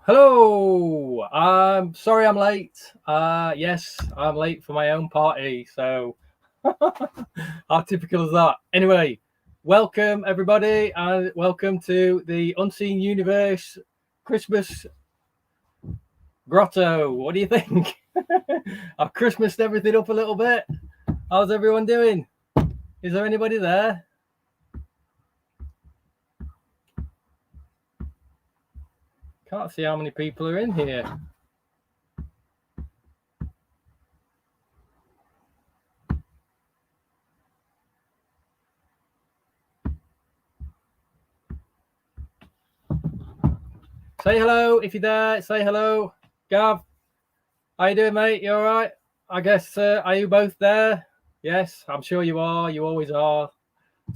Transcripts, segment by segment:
Hello. I'm sorry I'm late. Yes, I'm late for my own party. So how typical is that? Anyway, welcome everybody and welcome to the Unseen Universe Christmas Grotto. What do you think? I've Christmased everything up a little bit. How's everyone doing? Is there anybody there? Can't see how many people are in here. Say hello if you're there. Say hello. Gav, how you doing, mate? You all right? I guess, are you both there? Yes, I'm sure you are. You always are.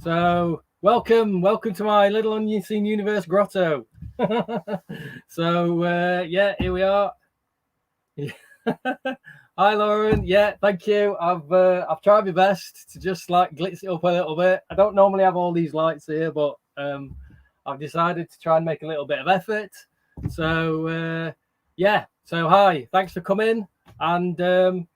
So, welcome to my little unseen universe grotto. So, yeah, here we are. Hi, Lauren. Yeah, thank you. I've tried my best to just like glitz it up a little bit. I don't normally have all these lights here, but I've decided to try and make a little bit of effort. So, yeah. So, hi. Thanks for coming. And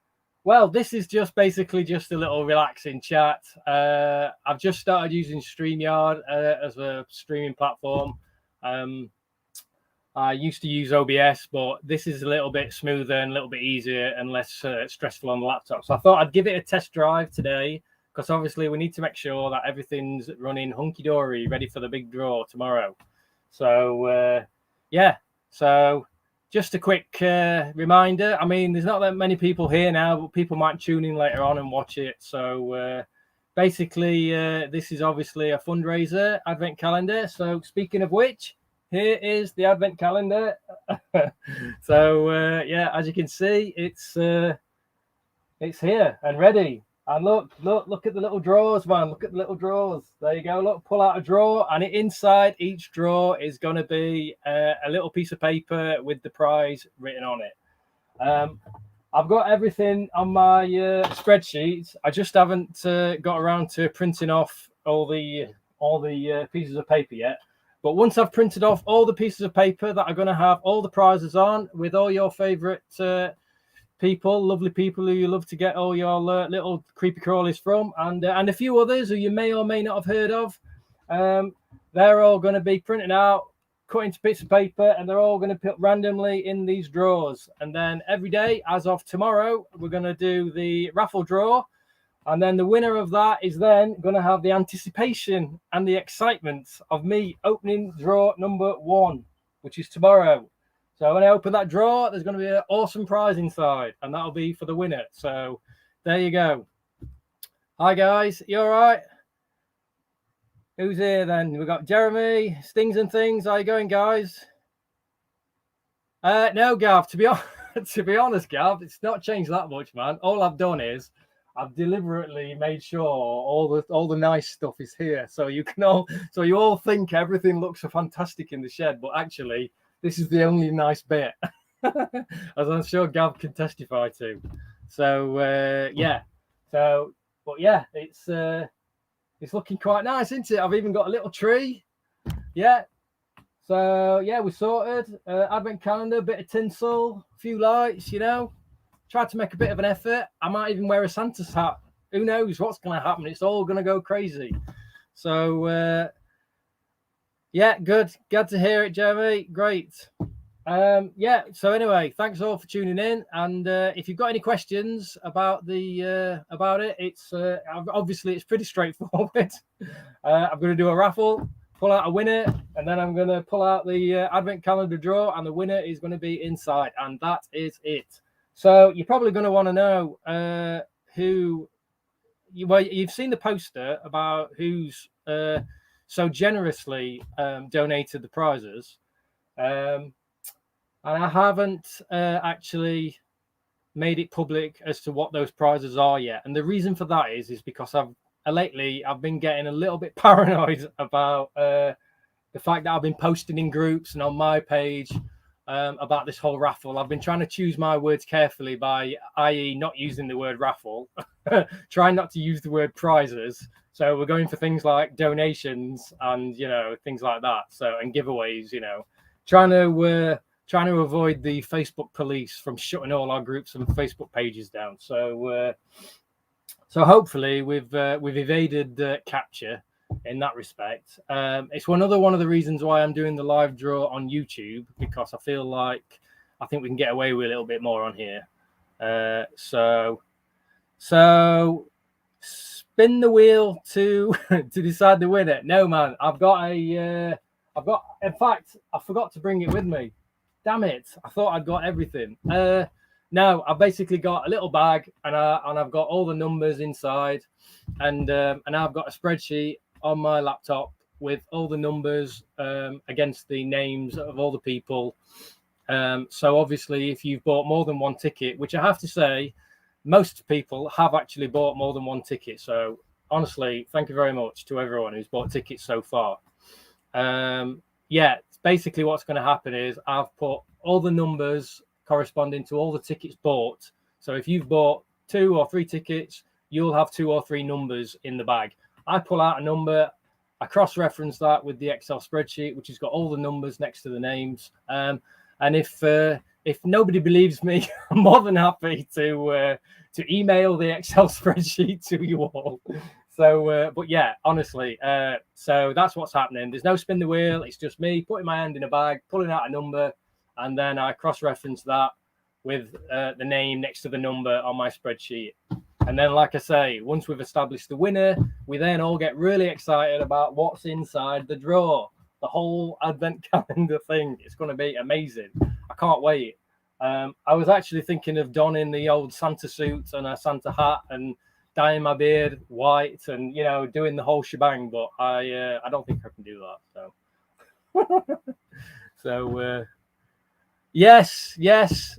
well, this is just basically just a little relaxing chat. I've just started using StreamYard as a streaming platform. I used to use OBS, but this is a little bit smoother and a little bit easier and less stressful on the laptop. So I thought I'd give it a test drive today because obviously we need to make sure that everything's running hunky-dory, ready for the big draw tomorrow. So, yeah. So just a quick reminder. I mean, there's not that many people here now, but people might tune in later on and watch it. So basically, this is obviously a fundraiser advent calendar. So speaking of which, here is the advent calendar. So yeah, as you can see, it's here and ready. And look at the little drawers, man. Look at the little drawers. There you go. Look, pull out a drawer, and inside each drawer is going to be a little piece of paper with the prize written on it. I've got everything on my spreadsheet. I just haven't got around to printing off all the pieces of paper yet. But once I've printed off all the pieces of paper that are going to have all the prizes on with all your favorite people, lovely people who you love to get all your little creepy crawlies from, and a few others who you may or may not have heard of, they're all going to be printed out, cut into bits of paper, and they're all going to put randomly in these drawers. And then every day, as of tomorrow, we're going to do the raffle draw. And then the winner of that is then going to have the anticipation and the excitement of me opening draw number 1, which is tomorrow. So when I open that drawer, there's going to be an awesome prize inside, and that'll be for the winner. So there you go. Hi, guys. You all right? Who's here then? We've got Jeremy, Stings and Things. How you going, guys? No, Gav, to be honest, Gav, it's not changed that much, man. All I've done is I've deliberately made sure all the nice stuff is here, so you all think everything looks fantastic in the shed, but actually this is the only nice bit, as I'm sure Gav can testify to. So yeah, but yeah, it's looking quite nice, isn't it? I've even got a little tree. Yeah. So yeah, we're sorted. Advent calendar, bit of tinsel, a few lights, Tried to make a bit of an effort. I might even wear a Santa's hat. Who knows what's going to happen? It's all going to go crazy. So, yeah, good. Glad to hear it, Jeremy. Great. Yeah. So anyway, thanks all for tuning in. And if you've got any questions about it, it's obviously it's pretty straightforward. I'm going to do a raffle, pull out a winner, and then I'm going to pull out the advent calendar draw, and the winner is going to be inside, and that is it. So you're probably going to want to know you've seen the poster about who's so generously donated the prizes, and I haven't actually made it public as to what those prizes are yet. And the reason for that is because lately I've been getting a little bit paranoid about the fact that I've been posting in groups and on my page about this whole raffle. I've been trying to choose my words carefully by, i.e., not using the word raffle, trying not to use the word prizes. So we're going for things like donations and things like that. So and giveaways, trying trying to avoid the Facebook police from shutting all our groups and Facebook pages down. So hopefully we've evaded capture in that respect. It's one of the reasons why I'm doing the live draw on YouTube, because I feel like I think we can get away with a little bit more on here. So spin the wheel to decide the winner. No, man, in fact, I forgot to bring it with me. Damn it! I thought I'd got everything. No, I've basically got a little bag, and I've got all the numbers inside, and I've got a spreadsheet on my laptop with all the numbers against the names of all the people. So obviously, if you've bought more than one ticket, which I have to say, most people have actually bought more than one ticket. So honestly, thank you very much to everyone who's bought tickets so far. Basically what's going to happen is I've put all the numbers corresponding to all the tickets bought. So if you've bought 2 or 3 tickets, you'll have 2 or 3 numbers in the bag. I pull out a number, I cross-reference that with the Excel spreadsheet, which has got all the numbers next to the names. And if nobody believes me, I'm more than happy to email the Excel spreadsheet to you all. So, but yeah, honestly, so that's what's happening. There's no spin the wheel. It's just me putting my hand in a bag, pulling out a number, and then I cross-reference that with the name next to the number on my spreadsheet. And then, like I say, once we've established the winner, we then all get really excited about what's inside the drawer. The whole advent calendar thing. It's going to be amazing. I can't wait. I was actually thinking of donning the old Santa suit and a Santa hat and dyeing my beard white and, you know, doing the whole shebang, but I don't think I can do that. So yes,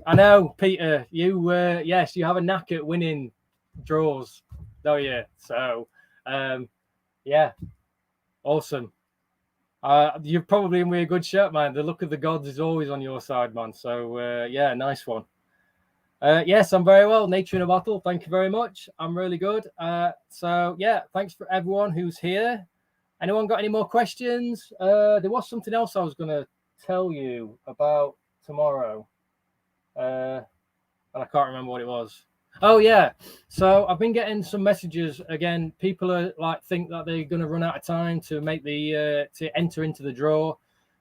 I know, Peter, you you have a knack at winning draws, don't you? So yeah, awesome. You're probably in with a good shirt, man. The luck of the gods is always on your side, man. So yeah, nice one. Yes, I'm very well. Nature in a bottle. Thank you very much. I'm really good. So yeah, thanks for everyone who's here. Anyone got any more questions? There was something else I was going to tell you about tomorrow, and I can't remember what it was. Oh yeah, so I've been getting some messages again. People are like think that they're going to run out of time to make the to enter into the draw.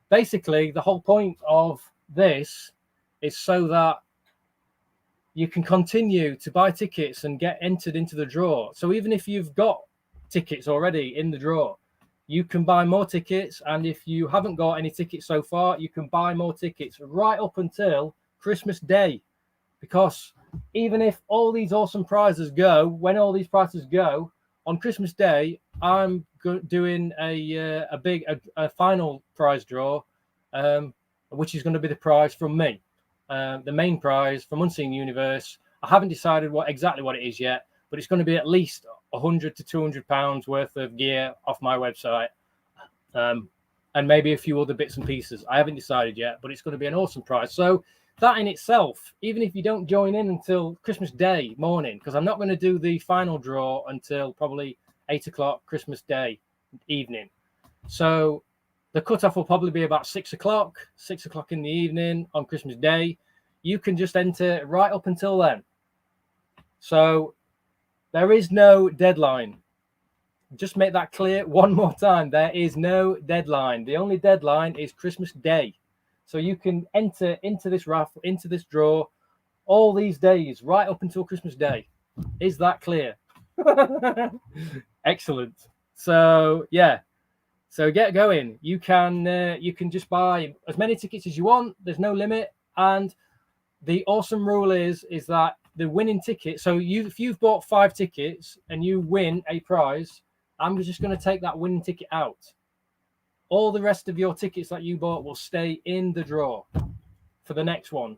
Basically, the whole point of this is so that you can continue to buy tickets and get entered into the draw. So even if you've got tickets already in the draw, you can buy more tickets. And if you haven't got any tickets so far, you can buy more tickets right up until Christmas Day. Because even if all these awesome prizes go, when all these prizes go, on Christmas Day, I'm doing a final prize draw, which is going to be the prize from me. The main prize from Unseen Universe. I haven't decided exactly what it is yet, but it's going to be at least £100 to £200 worth of gear off my website, and maybe a few other bits and pieces. I haven't decided yet, but it's going to be an awesome prize. So that in itself, even if you don't join in until Christmas Day morning, because I'm not going to do the final draw until probably 8 o'clock Christmas Day evening. So the cutoff will probably be about 6 o'clock in the evening on Christmas Day. You can just enter right up until then. So there is no deadline. Just make that clear one more time. There is no deadline. The only deadline is Christmas Day. So you can enter into this raffle, into this draw, all these days, right up until Christmas Day. Is that clear? Excellent. So yeah. So get going. You can just buy as many tickets as you want. There's no limit. And the awesome rule is that the winning ticket. So if you've bought 5 tickets and you win a prize, I'm just going to take that winning ticket out. All the rest of your tickets that you bought will stay in the draw for the next one,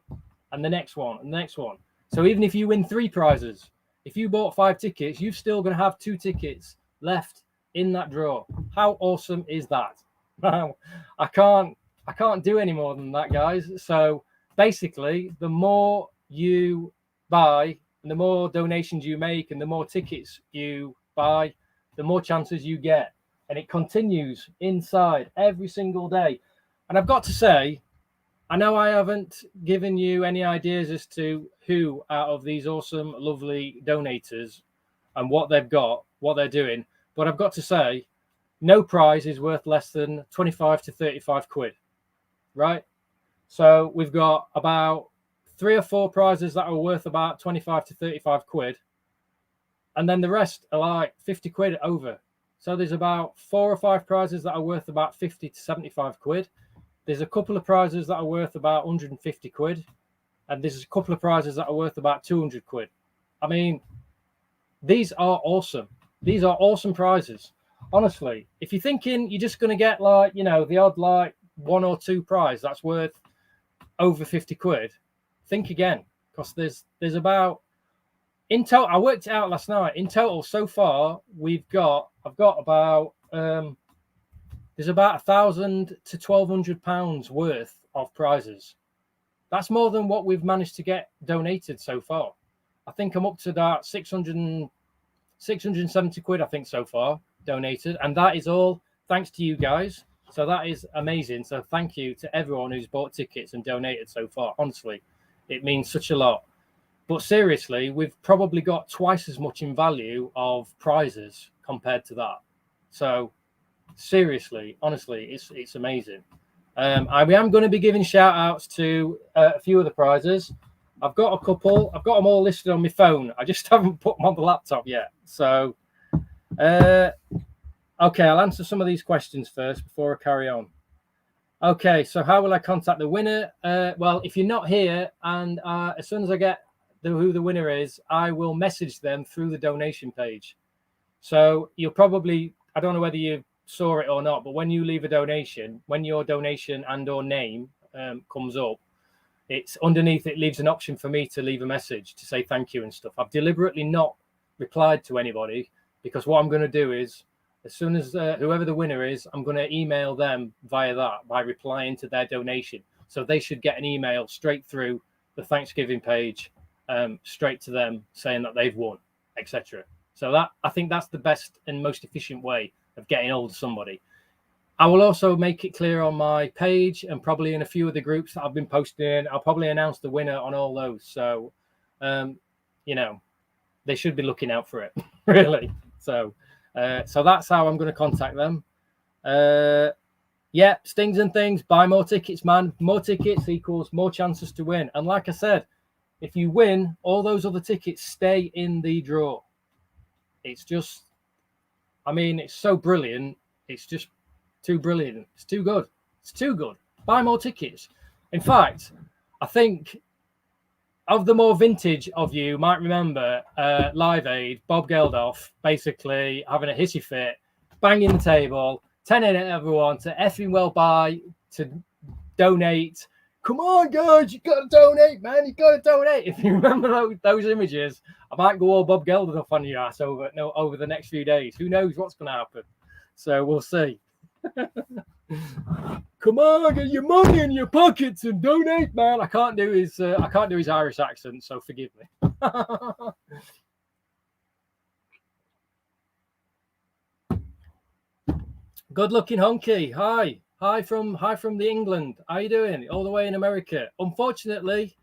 and the next one, and the next one. So even if you win 3 prizes, if you bought 5 tickets, you're still going to have 2 tickets left in that draw. How awesome is that? I can't do any more than that, guys. So basically, the more you buy and the more donations you make and the more tickets you buy, the more chances you get. And it continues inside every single day. And I've got to say, I know I haven't given you any ideas as to who out of these awesome, lovely donators and what they've got, what they're doing, but I've got to say, no prize is worth less than 25 to 35 quid, right? So we've got about 3 or 4 prizes that are worth about 25 to 35 quid. And then the rest are like 50 quid over. So there's about 4 or 5 prizes that are worth about 50 to 75 quid. There's a couple of prizes that are worth about 150 quid. And there's a couple of prizes that are worth about 200 quid. I mean, these are awesome. These are awesome prizes. Honestly, if you're thinking you're just going to get like, you know, the odd like 1 or 2 prize that's worth over 50 quid, think again, because there's about, in total, I worked it out last night. In total, so far, I've got about there's about £1,000 to £1,200 worth of prizes. That's more than what we've managed to get donated so far. I think I'm up to that 670 quid, I think, so far donated, and that is all thanks to you guys. So that is amazing. So thank you to everyone who's bought tickets and donated so far. Honestly, it means such a lot. But seriously, we've probably got twice as much in value of prizes compared to that. So seriously, honestly, it's amazing. I am going to be giving shout outs to a few of the prizes. I've got a couple. I've got them all listed on my phone. I just haven't put them on the laptop yet. So, okay, I'll answer some of these questions first before I carry on. Okay, so how will I contact the winner? Well, if you're not here, and as soon as I get who the winner is, I will message them through the donation page. So you'll probably, I don't know whether you saw it or not, but when you leave a donation, when your donation and or name comes up, it's underneath, it leaves an option for me to leave a message to say thank you and stuff. I've deliberately not replied to anybody because what I'm going to do is, as soon as whoever the winner is, I'm going to email them via that by replying to their donation. So they should get an email straight through the Thanksgiving page, straight to them saying that they've won, etc. So that, I think that's the best and most efficient way of getting hold of somebody. I will also make it clear on my page and probably in a few of the groups that I've been posting in. I'll probably announce the winner on all those. So, you know, they should be looking out for it, really. So that's how I'm going to contact them. Yeah, stings and things. Buy more tickets, man. More tickets equals more chances to win. And like I said, if you win, all those other tickets stay in the draw. It's just, I mean, it's so brilliant. It's just too brilliant. It's too good. It's too good. Buy more tickets. In fact, I think of the more vintage of you might remember Live Aid, Bob Geldof, basically having a hissy fit, banging the table, telling everyone to effing well buy, to donate. Come on, guys, you got to donate, man. You got to donate. If you remember those images, I might go all Bob Geldof on your ass over the next few days. Who knows what's going to happen? So we'll see. Come on, get your money in your pockets and donate, man. I can't do his Irish accent, so forgive me. Good looking honky. Hi from the England. How you doing? All the way in America. Unfortunately,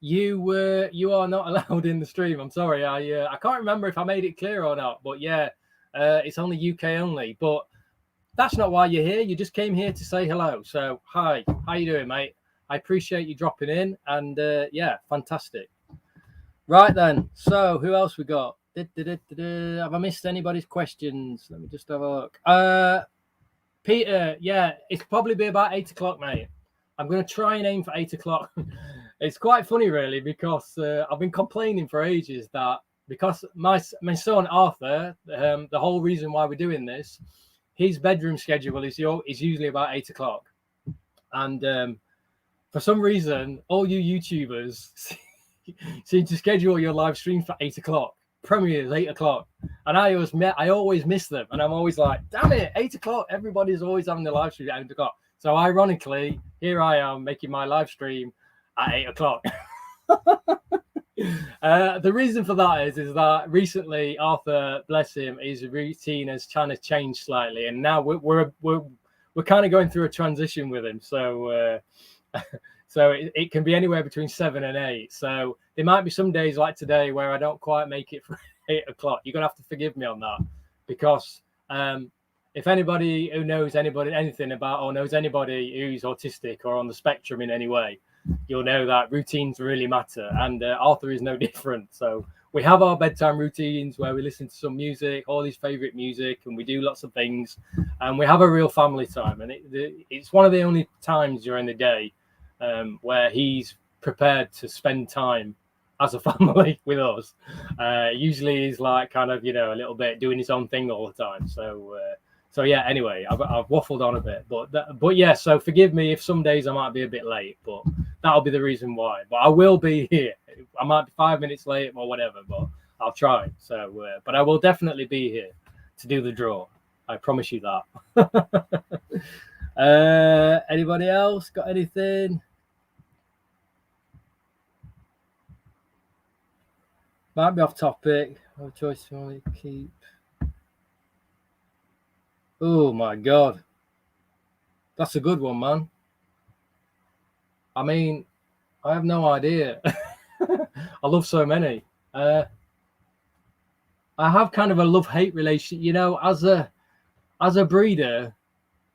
you are not allowed in the stream. I'm sorry. I can't remember if I made it clear or not, but yeah, it's only UK only. But that's not why you're here. You just came here to say hello. So hi, how you doing, mate? I appreciate you dropping in, and yeah, fantastic. Right then. So who else we got? Have I missed anybody's questions? Let me just have a look. Peter, yeah, it's probably be about 8 o'clock, mate. I'm going to try and aim for 8 o'clock. It's quite funny, really, because I've been complaining for ages that because my son Arthur, the whole reason why we're doing this, his bedroom schedule is usually about 8 o'clock, and for some reason, all you YouTubers seem to schedule your live stream for 8 o'clock. Premieres 8 o'clock, and I always miss them, and I'm always like, damn it, 8 o'clock. Everybody's always having the live stream at 8 o'clock. So ironically, here I am making my live stream at 8 o'clock. The reason for that is that recently Arthur, bless him, his routine has kind of changed slightly, and now we're we're kind of going through a transition with him. So so it can be anywhere between 7 and 8. So there might be some days like today where I don't quite make it for 8 o'clock. You're gonna have to forgive me on that, because if anybody who knows anything about, or knows anybody who's autistic or on the spectrum in any way, you'll know that routines really matter, and Arthur is no different. So we have our bedtime routines where we listen to some music, all his favorite music, and we do lots of things, and we have a real family time. And it's one of the only times during the day where he's prepared to spend time as a family with us. Usually he's like kind of, a little bit doing his own thing all the time. So yeah, anyway, I've waffled on a bit, but yeah, so forgive me if some days I might be a bit late, but that'll be the reason why. But I will be here. I might be 5 minutes late or whatever, but I'll try. So, but I will definitely be here to do the draw. I promise you that. Anybody else got anything? Might be off topic. No choice to only keep. Oh my God. That's a good one, man. I mean, I have no idea. I love so many. I have kind of a love-hate relationship, as a breeder,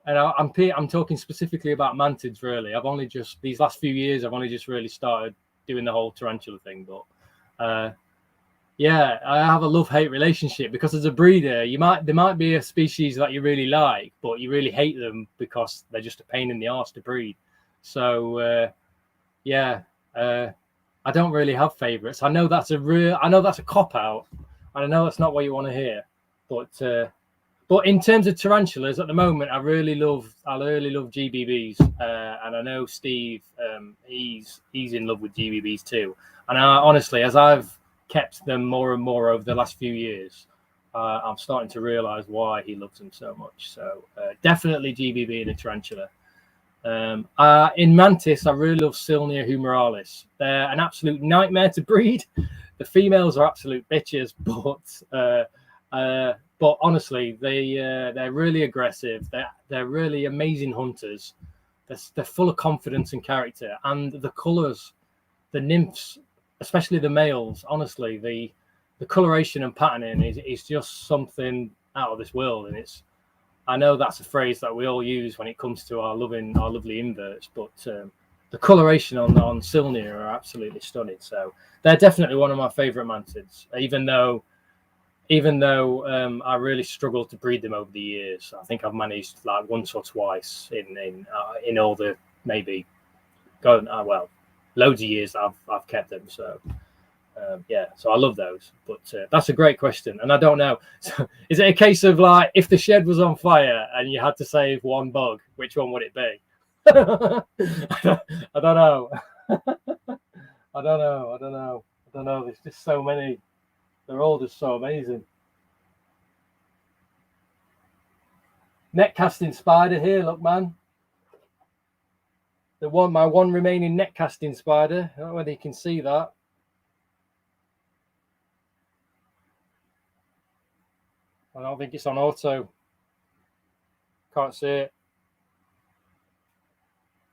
and I'm talking specifically about mantids, really. I've only just, these last few years, I've only just really started doing the whole tarantula thing. But yeah, I have a love-hate relationship, because as a breeder, there might be a species that you really like, but you really hate them because they're just a pain in the arse to breed. So yeah, I don't really have favorites. I know that's a cop-out, and I know that's not what you want to hear. But in terms of tarantulas at the moment, I really love GBBs, and I know Steve, he's in love with GBBs too. And honestly, as I've kept them more and more over the last few years, I'm starting to realize why he loves them so much. So definitely GBB and a tarantula. In mantis, I really love Silnia humeralis. They're an absolute nightmare to breed. The females are absolute bitches, but honestly, they're really aggressive. They're really amazing hunters. They're full of confidence and character, and the colors, the nymphs, especially the males. Honestly, the coloration and patterning is just something out of this world, and I know that's a phrase that we all use when it comes to our lovely inverts, but the coloration on Silnia are absolutely stunning. So they're definitely one of my favorite mantids, even though I really struggled to breed them over the years. I think I've managed like once or twice in all the maybe loads of years I've kept them. So yeah, so I love those. But that's a great question, and I don't know. So, is it a case of like, if the shed was on fire and you had to save one bug, which one would it be? I don't know. I don't know. There's just so many. They're all just so amazing. Net casting spider here, look, man. My one remaining net casting spider. I don't know whether you can see that. I don't think it's on auto. Can't see it.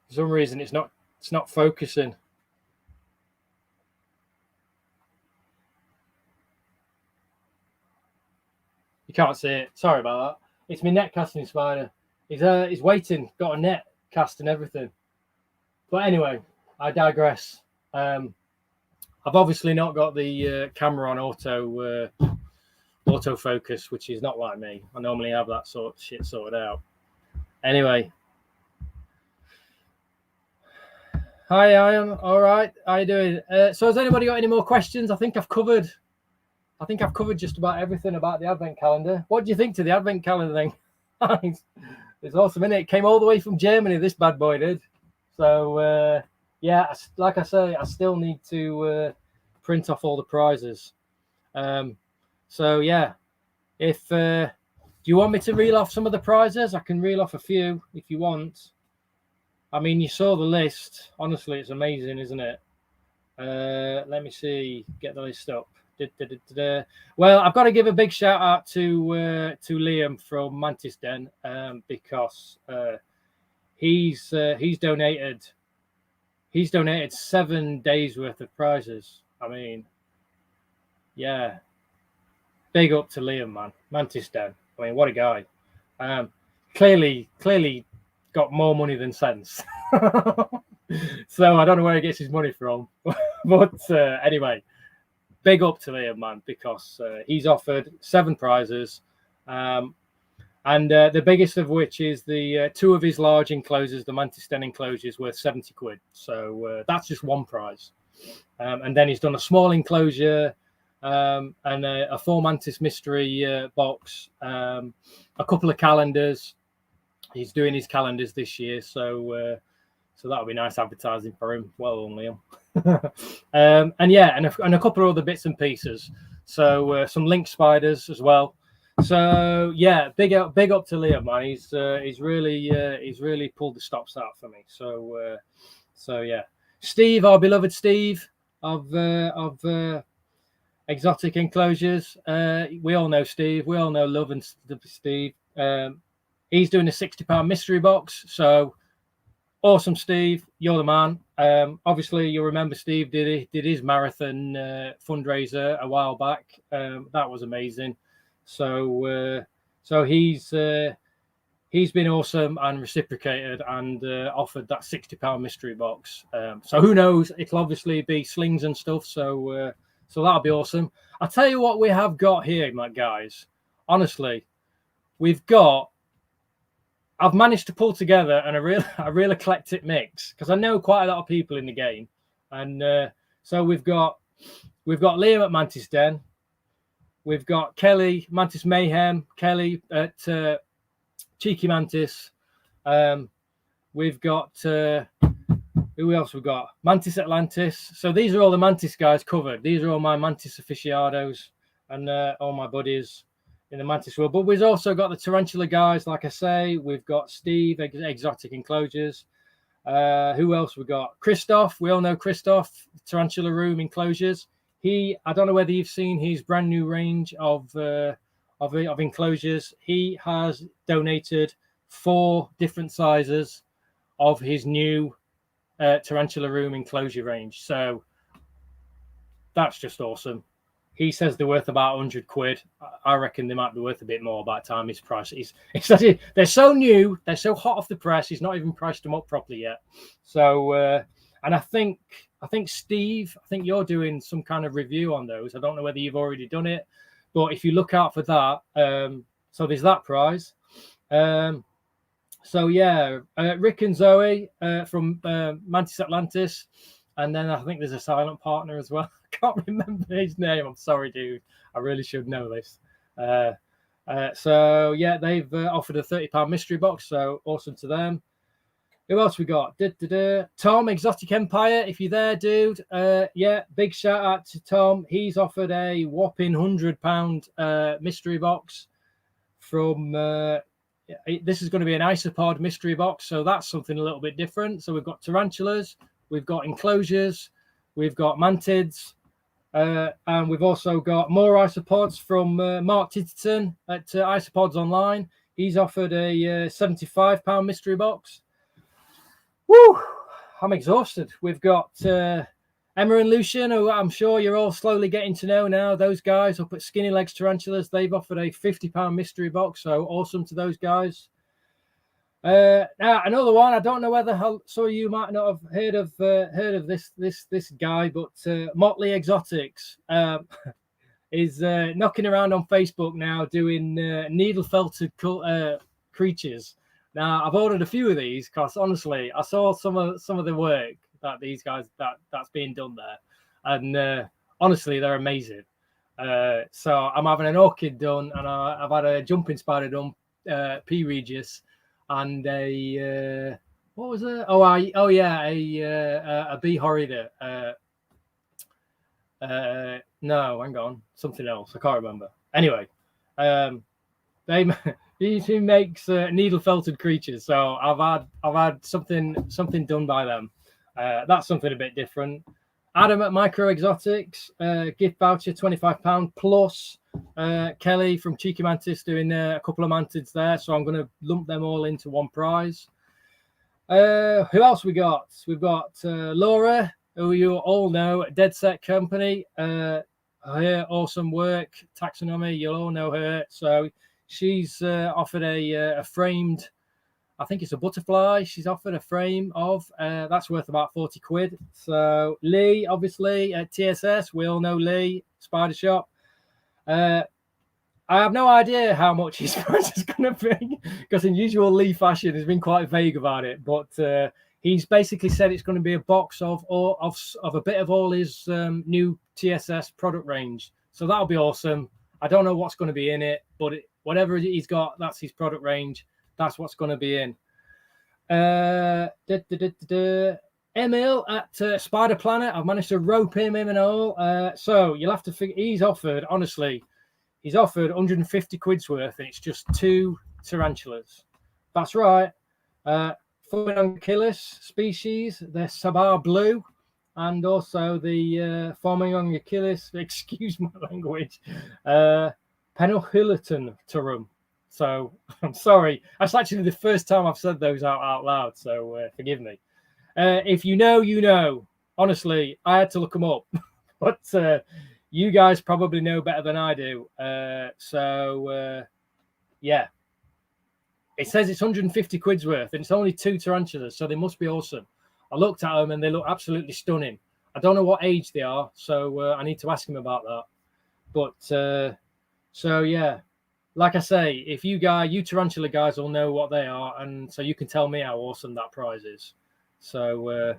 For some reason, it's not focusing. You can't see it. Sorry about that. It's my net casting spider. He's waiting. Got a net cast and everything. But anyway, I digress. I've obviously not got the camera on autofocus, which is not like me. I normally have that sort of shit sorted out. Anyway. Hi, Ian. All right. How you doing? So has anybody got any more questions? I think I've covered just about everything about the advent calendar. What do you think to the advent calendar thing? It's awesome, isn't it? It came all the way from Germany, this bad boy did. So yeah, like I say, I still need to print off all the prizes. So yeah, if do you want me to reel off some of the prizes? I can reel off a few if you want. I mean, you saw the list. Honestly, it's amazing, isn't it? Let me see. Get the list up. Well, I've got to give a big shout out to Liam from Mantis Den, because he's donated 7 days worth of prizes. I mean, yeah, big up to Liam, man. Mantis Den. I mean, what a guy. Clearly got more money than sense. So I don't know where he gets his money from. But anyway, big up to Liam, man, because he's offered 7 prizes. And the biggest of which is the 2 of his large enclosures, the Mantis Den enclosures, worth 70 quid. So that's just one prize. And then he's done a small enclosure, and a 4 Mantis mystery box, a couple of calendars. He's doing his calendars this year, so that'll be nice advertising for him. Well done, Liam. And yeah, and a couple of other bits and pieces. So some link spiders as well. So yeah, big up to Liam, man. He's really pulled the stops out for me. So yeah, Steve, our beloved Steve of Exotic Enclosures. We all know Steve. We all know love and Steve. He's doing a £60 mystery box. So awesome, Steve. You're the man. Obviously, you'll remember Steve did his marathon fundraiser a while back. That was amazing. So he's been awesome and reciprocated and offered that £60 mystery box. So who knows? It'll obviously be slings and stuff. So that'll be awesome. I'll tell you what we have got here, my guys. Honestly, I've managed to pull together a real eclectic mix, because I know quite a lot of people in the game, and so we've got Liam at Mantis Den, we've got Kelly Mantis Mayhem, Kelly at Cheeky Mantis, we've got who else we've got? Mantis Atlantis. So these are all the Mantis guys covered. These are all my Mantis aficionados and all my buddies in the Mantis world. But we've also got the Tarantula guys, like I say. We've got Steve, Exotic Enclosures. Who else we got? Christoph. We all know Christoph, Tarantula Room Enclosures. I don't know whether you've seen his brand new range of enclosures. He has donated 4 different sizes of his new Tarantula Room enclosure range. So that's just awesome. He says they're worth about 100 quid. I reckon they might be worth a bit more by the time his price is. They're so new, they're so hot off the press. He's not even priced them up properly yet. So, and I think Steve, you're doing some kind of review on those. I don't know whether you've already done it, but if you look out for that, so there's that prize. So yeah, Rick and Zoe from Mantis Atlantis. And then I think there's a silent partner as well. I can't remember his name. I'm sorry, dude. I really should know this. So, yeah, they've offered a £30 mystery box. So, awesome to them. Who else we got? Tom, Exotic Empire. If you're there, dude. Yeah, big shout out to Tom. He's offered a whopping £100 mystery box from... this is going to be an isopod mystery box. So, that's something a little bit different. So, we've got tarantulas. We've got enclosures, we've got mantids, and we've also got more isopods from Mark Titterton at Isopods Online. He's offered a £75 mystery box. Woo! I'm exhausted. We've got Emma and Lucian, who I'm sure you're all slowly getting to know now. Those guys up at Skinny Legs Tarantulas, they've offered a £50 mystery box, so awesome to those guys. Now another one. I don't know whether some of you might not have heard of this guy, but Motley Exotics is knocking around on Facebook now doing needle felted creatures. Now I've ordered a few of these because honestly I saw some of the work that these guys that's being done there, and honestly they're amazing. So I'm having an orchid done, and I've had a jumping spider done, P. Regis. And a what was it? A bee horrider. No, hang on, something else. I can't remember. Anyway, he makes needle felted creatures. So I've had something done by them. That's something a bit different. Adam at Micro Exotics, gift voucher £25 plus Kelly from Cheeky Mantis doing a couple of mantids there. So I'm going to lump them all into one prize. Who else we got? We've got Laura, who you all know, Dead Set Company. Her awesome work, taxonomy, you'll all know her. So she's offered a framed, I think it's a butterfly. She's offered a frame of, that's worth about 40 quid. So Lee, obviously, at TSS, we all know Lee, Spider Shop. I have no idea how much his price is going to be, because in usual Lee fashion, he's been quite vague about it. But he's basically said it's going to be a box of a bit of all his new TSS product range. So that'll be awesome. I don't know what's going to be in it, but whatever he's got, that's his product range. That's what's going to be in. Emil at Spider Planet. I've managed to rope him in and all. So you'll have to figure. He's offered 150 quid's worth, and it's just 2 tarantulas. That's right. Phormionchilus species, the Sabar Blue, and also the Phormionchilus, excuse my language, Penohylaton Tarum. So I'm sorry. That's actually the first time I've said those out loud. So forgive me. If you know, you know. Honestly, I had to look them up, but you guys probably know better than I do. Yeah. It says it's 150 quid's worth, and it's only 2 tarantulas, so they must be awesome. I looked at them, and they look absolutely stunning. I don't know what age they are, so I need to ask him about that. But so yeah. Like I say, if you tarantula guys will know what they are, and so you can tell me how awesome that prize is. So,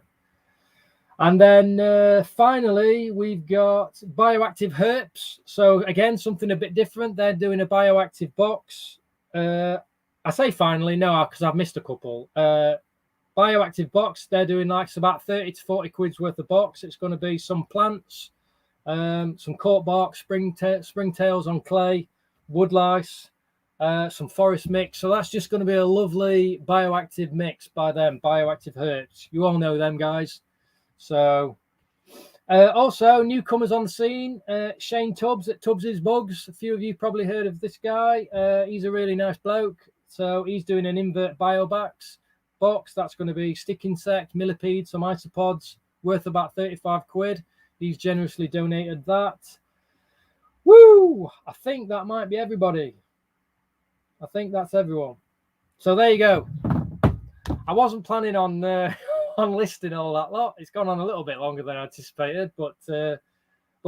and then finally, we've got Bioactive Herbs. So again, something a bit different. They're doing a Bioactive Box. I say finally, no, because I've missed a couple. Bioactive Box, they're doing like about 30 to 40 quid's worth of box. It's going to be some plants, some cork bark, springtails on clay, wood lice, some forest mix. So that's just going to be a lovely bioactive mix by them, Bioactive Herbs. You all know them guys. So also newcomers on the scene, Shane Tubbs at Tubbs's Bugs. A few of you probably heard of this guy. He's a really nice bloke. So he's doing an invert biobox box. That's going to be stick insect, millipede, some isopods, worth about 35 quid. He's generously donated that. Woo! I think that might be everybody. I think that's everyone. So there you go. I wasn't planning on on listing all that lot. It's gone on a little bit longer than I anticipated, but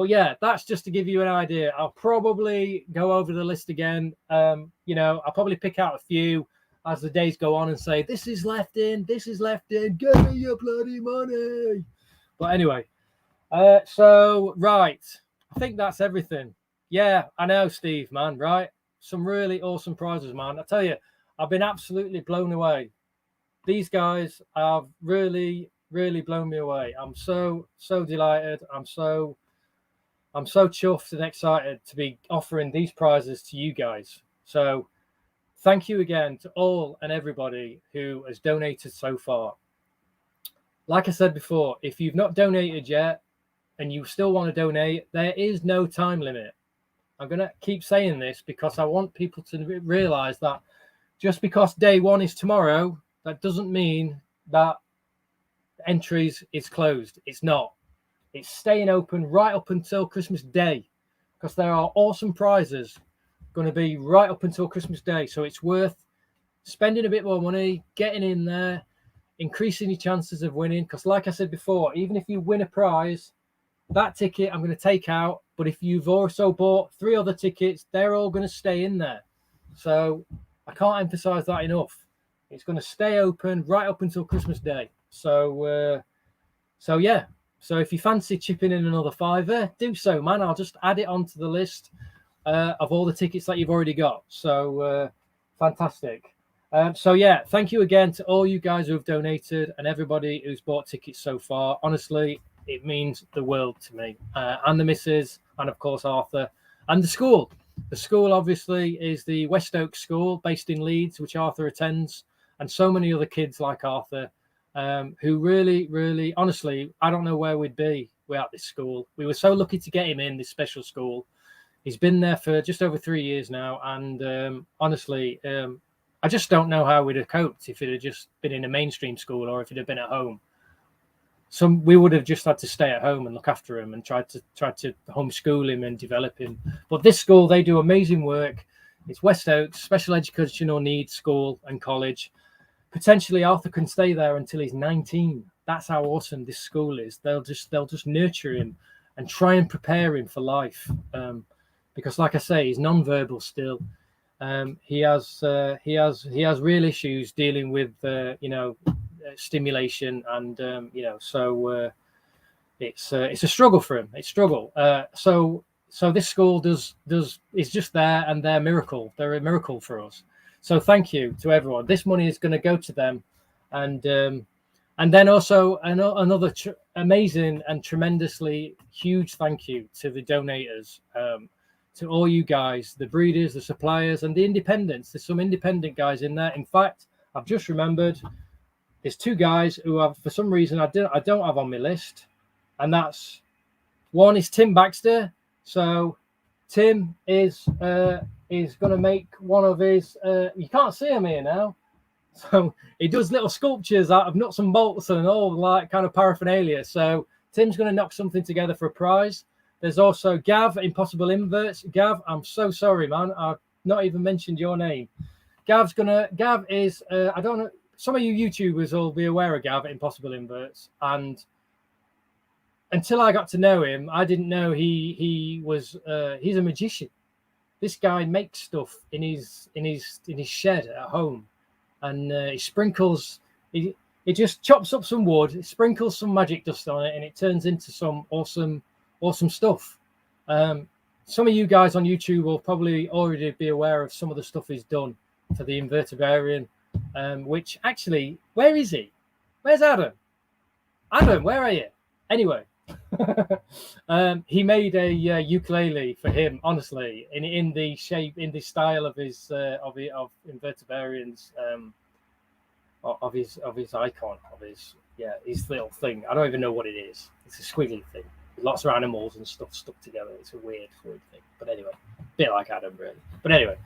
yeah, that's just to give you an idea. I'll probably go over the list again. I'll probably pick out a few as the days go on and say, this is left in, give me your bloody money. But anyway, so right, I think that's everything. Yeah, I know, Steve, man, right? Some really awesome prizes, man. I tell you, I've been absolutely blown away. These guys have really, really blown me away. I'm so delighted. I'm so chuffed and excited to be offering these prizes to you guys. So thank you again to all and everybody who has donated so far. Like I said before, if you've not donated yet and you still want to donate, there is no time limit. I'm going to keep saying this because I want people to realize that just because day one is tomorrow, that doesn't mean that entries is closed. It's not. It's staying open right up until Christmas Day, because there are awesome prizes going to be right up until Christmas Day. So it's worth spending a bit more money, getting in there, increasing your chances of winning. Because like I said before, even if you win a prize, that ticket I'm going to take out. But if you've also bought 3 other tickets, they're all going to stay in there. So I can't emphasize that enough. It's going to stay open right up until Christmas Day. So yeah. So if you fancy chipping in another £5, do so, man. I'll just add it onto the list of all the tickets that you've already got. So fantastic. So yeah, thank you again to all you guys who have donated and everybody who's bought tickets so far. Honestly, it means the world to me, and the missus, and of course Arthur, and the school. The school obviously is the West Oak School based in Leeds, which Arthur attends, and so many other kids like Arthur, who really, really, honestly, I don't know where we'd be without this school. We were so lucky to get him in this special school. He's been there for just over 3 years now, and honestly, I just don't know how we'd have coped if it had just been in a mainstream school or if it had been at home. So we would have just had to stay at home and look after him and try to homeschool him and develop him. But this school, they do amazing work. It's West Oaks Special Educational Needs School and College. Potentially Arthur can stay there until he's 19. That's how awesome this school is. They'll just nurture him and try and prepare him for life. Because like I say, he's non-verbal still. He has real issues dealing with stimulation, and so it's a struggle for him. It's struggle. So this school is just there, and they're a miracle. They're a miracle for us. So thank you to everyone. This money is going to go to them, and then also another amazing and tremendously huge thank you to the donators, to all you guys, the breeders, the suppliers, and the independents. There's some independent guys in there. In fact, I've just remembered there's 2 guys who have, for some reason, I don't have on my list, and that's one is Tim Baxter. So Tim is going to make one of his. You can't see him here now. So he does little sculptures out of nuts and bolts and all like kind of paraphernalia. So Tim's going to knock something together for a prize. There's also Gav, Impossible Inverts. Gav, I'm so sorry, man. I've not even mentioned your name. Gav is, I don't know, some of you YouTubers will be aware of Gav, Impossible Inverts. And until I got to know him, I didn't know he's a magician. This guy makes stuff in his shed at home. And he sprinkles, he just chops up some wood, sprinkles some magic dust on it, and it turns into some awesome stuff. Some of you guys on YouTube will probably already be aware of some of the stuff he's done for the invertebrarian, which actually, where is he? Where's Adam? Adam, where are you? Anyway, he made a ukulele for him, honestly, in the shape, in the style of his of invertebrarians, of his icon, of his little thing. I don't even know what it is. It's a squiggly thing. Lots of animals and stuff stuck together. It's a weird thing. But anyway, a bit like Adam, really. But anyway,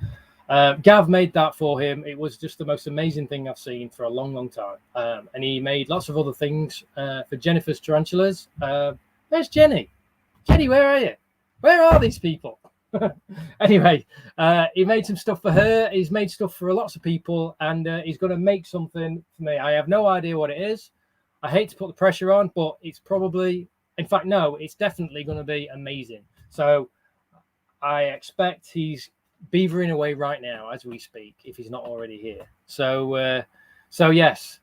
Gav made that for him. It was just the most amazing thing I've seen for a long, long time. And he made lots of other things for Jennifer's tarantulas. Where's Jenny? Jenny, where are you? Where are these people? Anyway, he made some stuff for her. He's made stuff for lots of people, and he's going to make something for me. I have no idea what it is. I hate to put the pressure on, but it's probably... In fact, no, it's definitely going to be amazing. So I expect he's beavering away right now as we speak, if he's not already here. So yes,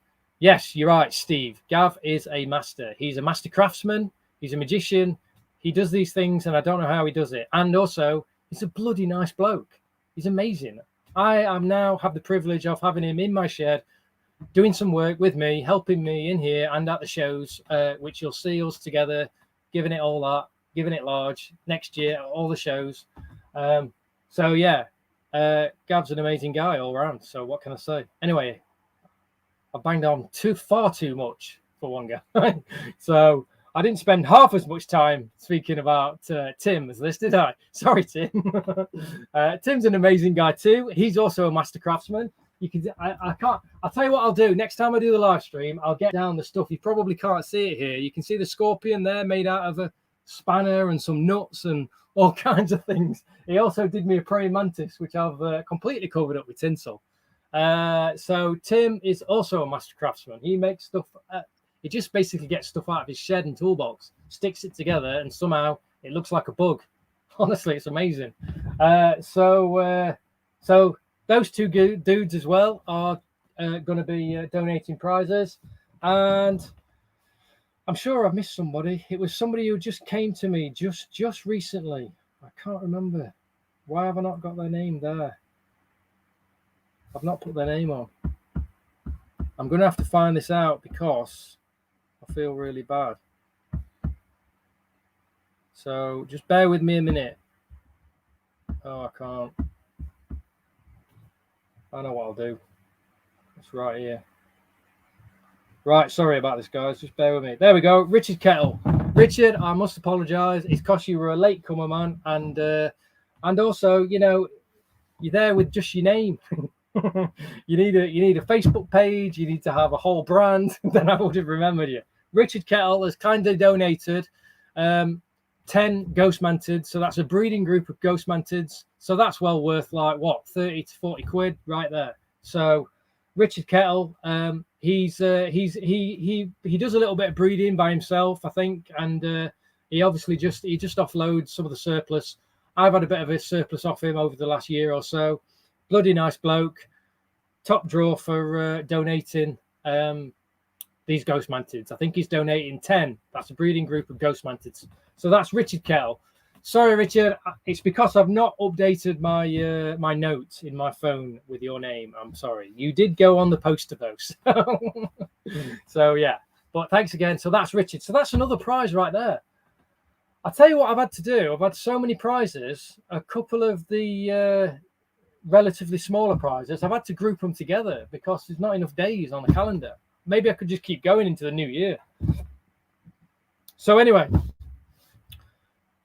you're right, Steve. Gav is a master. He's a master craftsman. He's a magician. He does these things, and I don't know how he does it. And also, he's a bloody nice bloke. He's amazing. I am now have the privilege of having him in my shed, doing some work with me, helping me in here and at the shows, which you'll see us together, giving it all that, giving it large next year, all the shows. So yeah, Gav's an amazing guy all around. So what can I say? Anyway, I banged on far too much for one guy. So I didn't spend half as much time speaking about Tim as this, did I? Sorry, Tim. Tim's an amazing guy too. He's also a master craftsman. You can, I can't, I'll tell you what I'll do. Next time I do the live stream, I'll get down the stuff. You probably can't see it here. You can see the scorpion there made out of a spanner and some nuts and all kinds of things. He also did me a praying mantis, which I've completely covered up with tinsel. So Tim is also a master craftsman. He makes stuff. He just basically gets stuff out of his shed and toolbox, sticks it together, and somehow it looks like a bug. Honestly, it's amazing. So those two dudes as well are going to be donating prizes. And I'm sure I've missed somebody. It was somebody who just came to me just recently. I can't remember. Why have I not got their name there? I've not put their name on. I'm going to have to find this out because I feel really bad. So just bear with me a minute. Oh, I can't. I know what I'll do. It's right here. Right, sorry about this, guys. Just bear with me. There we go. Richard Kettle. Richard, I must apologise. It's because you were a late comer, man, and also, you know, you're there with just your name. you need a Facebook page. You need to have a whole brand. Then I would have remembered you. Richard Kettle has kindly donated 10 ghost mantids. So that's a breeding group of ghost mantids. So that's well worth like what, 30 to 40 quid right there. So Richard Kettle, he does a little bit of breeding by himself, I think, and he obviously just offloads some of the surplus. I've had a bit of a surplus off him over the last year or so. Bloody nice bloke, top drawer for donating these ghost mantids. I think he's donating 10. That's a breeding group of ghost mantids. So that's Richard Kettle. Sorry, Richard. It's because I've not updated my my notes in my phone with your name. I'm sorry. You did go on the poster though. So yeah. But thanks again. So that's Richard. So that's another prize right there. I'll tell you what I've had to do. I've had so many prizes. A couple of the relatively smaller prizes, I've had to group them together because there's not enough days on the calendar. Maybe I could just keep going into the new year. So anyway,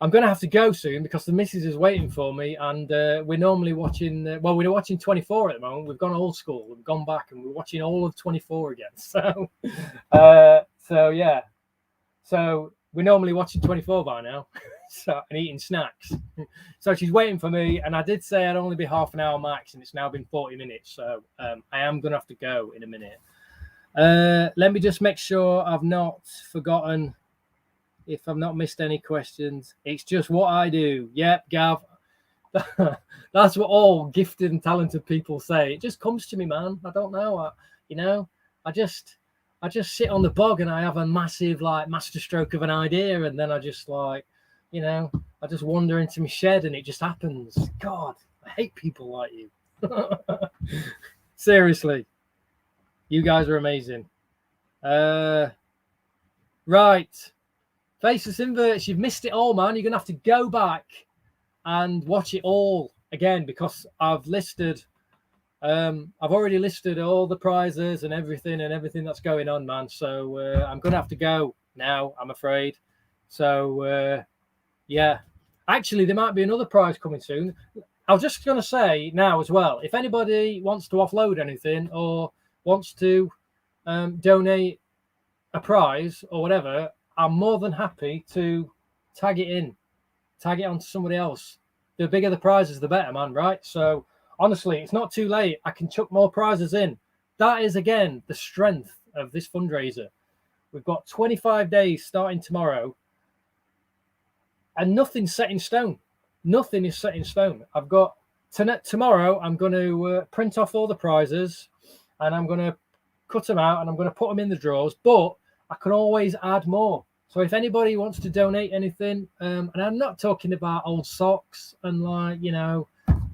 I'm going to have to go soon because the missus is waiting for me, and we're normally watching, we're watching 24 at the moment. We've gone old school. We've gone back and we're watching all of 24 again. So, yeah. So we're normally watching 24 by now. So, and eating snacks. So she's waiting for me, and I did say I'd only be half an hour max, and it's now been 40 minutes. So I am going to have to go in a minute. Let me just make sure I've not forgotten, if I've not missed any questions. It's just what I do. Yep, Gav. That's what all gifted and talented people say. It just comes to me, man. I don't know. I just sit on the bog and I have a massive like masterstroke of an idea, and then I just like, I just wander into my shed and it just happens. God, I hate people like you. Seriously. You guys are amazing. Right. Faceless Inverts, you've missed it all, man. You're going to have to go back and watch it all again because I've already listed all the prizes and everything that's going on, man. So I'm going to have to go now, I'm afraid. So, yeah. Actually, there might be another prize coming soon. I was just going to say now as well, if anybody wants to offload anything or wants to donate a prize or whatever, I'm more than happy to tag it onto somebody else. The bigger the prizes, the better, man, right? So honestly, it's not too late. I can chuck more prizes in. That is, again, the strength of this fundraiser. We've got 25 days starting tomorrow, and nothing's set in stone. Nothing is set in stone. I've got tomorrow, I'm going to print off all the prizes, and I'm going to cut them out, and I'm going to put them in the drawers, but I can always add more. So if anybody wants to donate anything, and I'm not talking about old socks and like,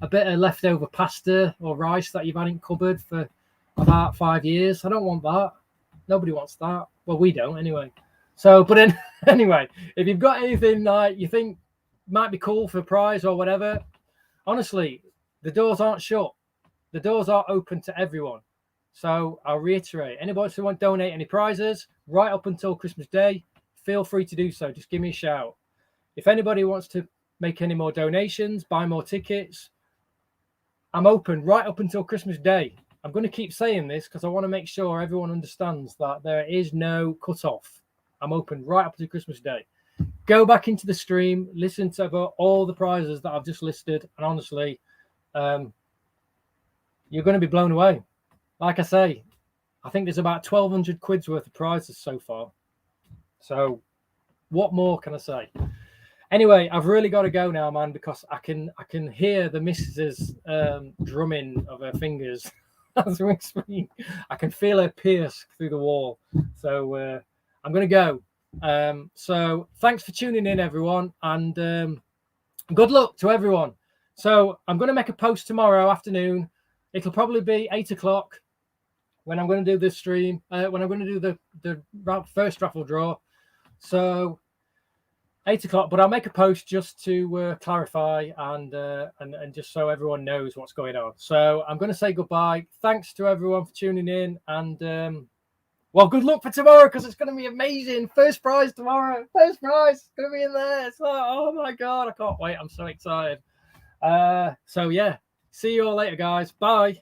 a bit of leftover pasta or rice that you've had in cupboard for about 5 years. I don't want that. Nobody wants that. Well, we don't anyway. So, but then anyway, if you've got anything like you think might be cool for a prize or whatever, honestly, the doors aren't shut. The doors are open to everyone. So I'll reiterate, anybody who wants to donate any prizes right up until Christmas Day, feel free to do so. Just give me a shout. If anybody wants to make any more donations, buy more tickets, I'm open right up until Christmas Day. I'm going to keep saying this because I want to make sure everyone understands that there is no cutoff. I'm open right up until Christmas Day. Go back into the stream, listen to all the prizes that I've just listed, and honestly, you're going to be blown away. Like I say, I think there's about 1,200 quid's worth of prizes so far. So what more can I say? Anyway, I've really got to go now, man, because I can hear the missus' drumming of her fingers as we speak. I can feel her pierce through the wall. So I'm going to go. So thanks for tuning in, everyone, and good luck to everyone. So I'm going to make a post tomorrow afternoon. It'll probably be 8 o'clock when I'm going to do this stream, when I'm going to do the first raffle draw. So 8 o'clock, but I'll make a post just to clarify and just so everyone knows what's going on. So I'm going to say goodbye. Thanks to everyone for tuning in, and Well, good luck for tomorrow because it's going to be amazing. First prize tomorrow. First prize. It's going to be in there. It's like, oh my God, I can't wait. I'm so excited. So yeah, see you all later, guys. Bye.